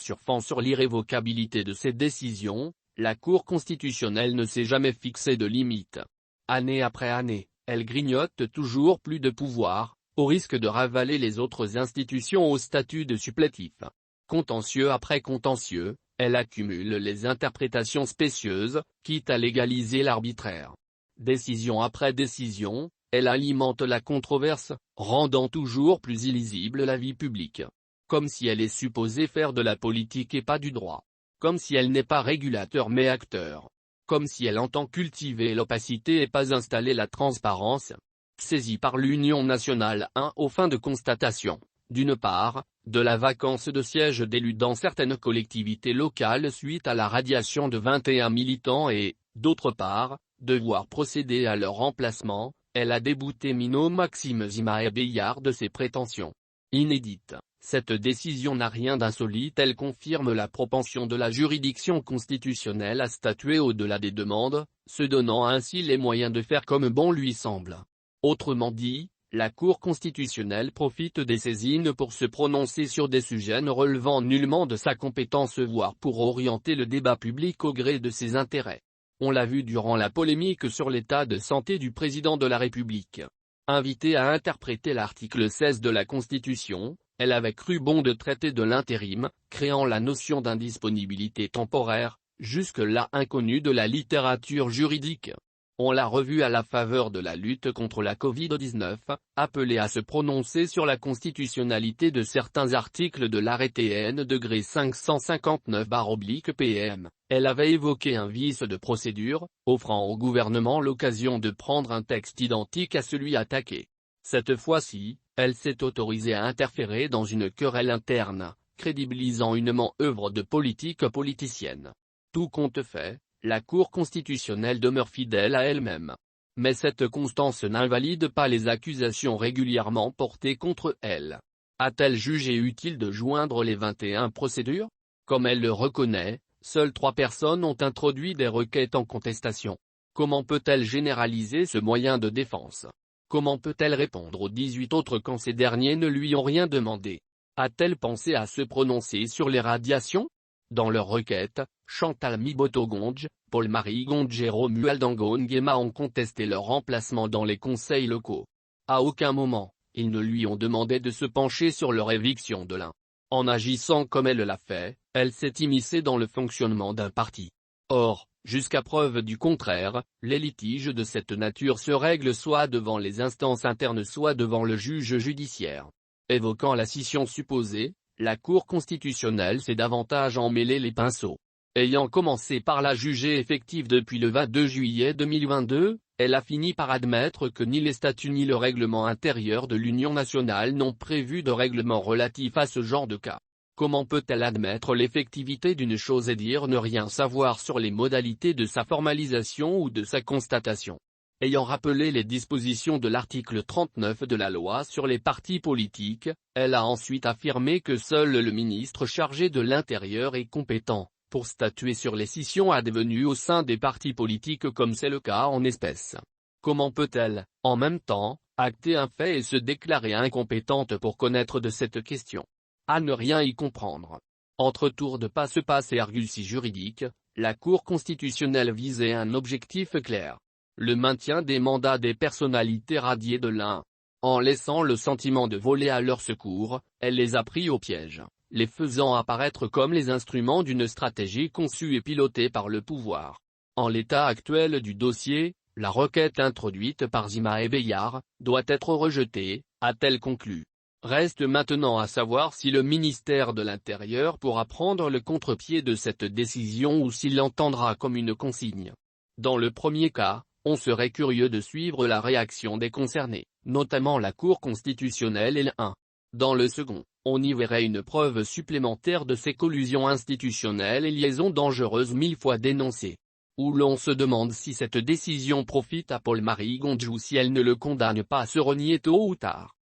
surfant sur l'irrévocabilité de ces décisions, la Cour constitutionnelle ne s'est jamais fixé de limite. Année après année, elle grignote toujours plus de pouvoir, au risque de ravaler les autres institutions au statut de supplétif. Contentieux après contentieux, elle accumule les interprétations spécieuses, quitte à légaliser l'arbitraire. Décision après décision, elle alimente la controverse, rendant toujours plus illisible la vie publique. Comme si elle est supposée faire de la politique et pas du droit. Comme si elle n'est pas régulateur mais acteur. Comme si elle entend cultiver l'opacité et pas installer la transparence. Saisie par l'Union nationale aux fins de constatation, d'une part, de la vacance de sièges d'élus dans certaines collectivités locales suite à la radiation de 21 militants et, d'autre part, devoir procéder à leur remplacement, elle a débouté Minot Maxime Zimae Beillard de ses prétentions inédites. Cette décision n'a rien d'insolite, elle confirme la propension de la juridiction constitutionnelle à statuer au-delà des demandes, se donnant ainsi les moyens de faire comme bon lui semble. Autrement dit, la Cour constitutionnelle profite des saisines pour se prononcer sur des sujets ne relevant nullement de sa compétence voire pour orienter le débat public au gré de ses intérêts. On l'a vu durant la polémique sur l'état de santé du président de la République. Invitée à interpréter l'article 16 de la Constitution, elle avait cru bon de traiter de l'intérim, créant la notion d'indisponibilité temporaire, jusque-là inconnue de la littérature juridique. On l'a revu à la faveur de la lutte contre la Covid-19, appelée à se prononcer sur la constitutionnalité de certains articles de l'arrêté N°559/PM. Elle avait évoqué un vice de procédure, offrant au gouvernement l'occasion de prendre un texte identique à celui attaqué. Cette fois-ci, elle s'est autorisée à interférer dans une querelle interne, crédibilisant une œuvre de politique politicienne. Tout compte fait, la Cour constitutionnelle demeure fidèle à elle-même. Mais cette constance n'invalide pas les accusations régulièrement portées contre elle. A-t-elle jugé utile de joindre les 21 procédures? Comme elle le reconnaît, seules 3 personnes ont introduit des requêtes en contestation. Comment peut-elle généraliser ce moyen de défense? Comment peut-elle répondre aux 18 autres quand ces derniers ne lui ont rien demandé? A-t-elle pensé à se prononcer sur les radiations? Dans leur requête, Chantal Miboto-Gondge, Paul-Marie Gondge et Romuald Nguema ont contesté leur remplacement dans les conseils locaux. À aucun moment, ils ne lui ont demandé de se pencher sur leur éviction de l'un. En agissant comme elle l'a fait, elle s'est immiscée dans le fonctionnement d'un parti. Or, jusqu'à preuve du contraire, les litiges de cette nature se règlent soit devant les instances internes soit devant le juge judiciaire. Évoquant la scission supposée, la Cour constitutionnelle s'est davantage emmêlé les pinceaux. Ayant commencé par la juger effective depuis le 22 juillet 2022, elle a fini par admettre que ni les statuts ni le règlement intérieur de l'Union nationale n'ont prévu de règlement relatif à ce genre de cas. Comment peut-elle admettre l'effectivité d'une chose et dire ne rien savoir sur les modalités de sa formalisation ou de sa constatation? Ayant rappelé les dispositions de l'article 39 de la loi sur les partis politiques, elle a ensuite affirmé que seul le ministre chargé de l'Intérieur est compétent pour statuer sur les scissions advenues au sein des partis politiques comme c'est le cas en espèces. Comment peut-elle, en même temps, acter un fait et se déclarer incompétente pour connaître de cette question? À ne rien y comprendre. Entre tours de passe-passe et arguties juridiques, la Cour constitutionnelle visait un objectif clair. Le maintien des mandats des personnalités radiées de l'un. En laissant le sentiment de voler à leur secours, elle les a pris au piège, les faisant apparaître comme les instruments d'une stratégie conçue et pilotée par le pouvoir. En l'état actuel du dossier, la requête introduite par Zimae Beillard doit être rejetée, a-t-elle conclu. Reste maintenant à savoir si le ministère de l'Intérieur pourra prendre le contre-pied de cette décision ou s'il l'entendra comme une consigne. Dans le premier cas, on serait curieux de suivre la réaction des concernés, notamment la Cour constitutionnelle et l'1. Dans le second, on y verrait une preuve supplémentaire de ces collusions institutionnelles et liaisons dangereuses 1000 fois dénoncées. Où l'on se demande si cette décision profite à Paul-Marie Gondge ou si elle ne le condamne pas à se renier tôt ou tard.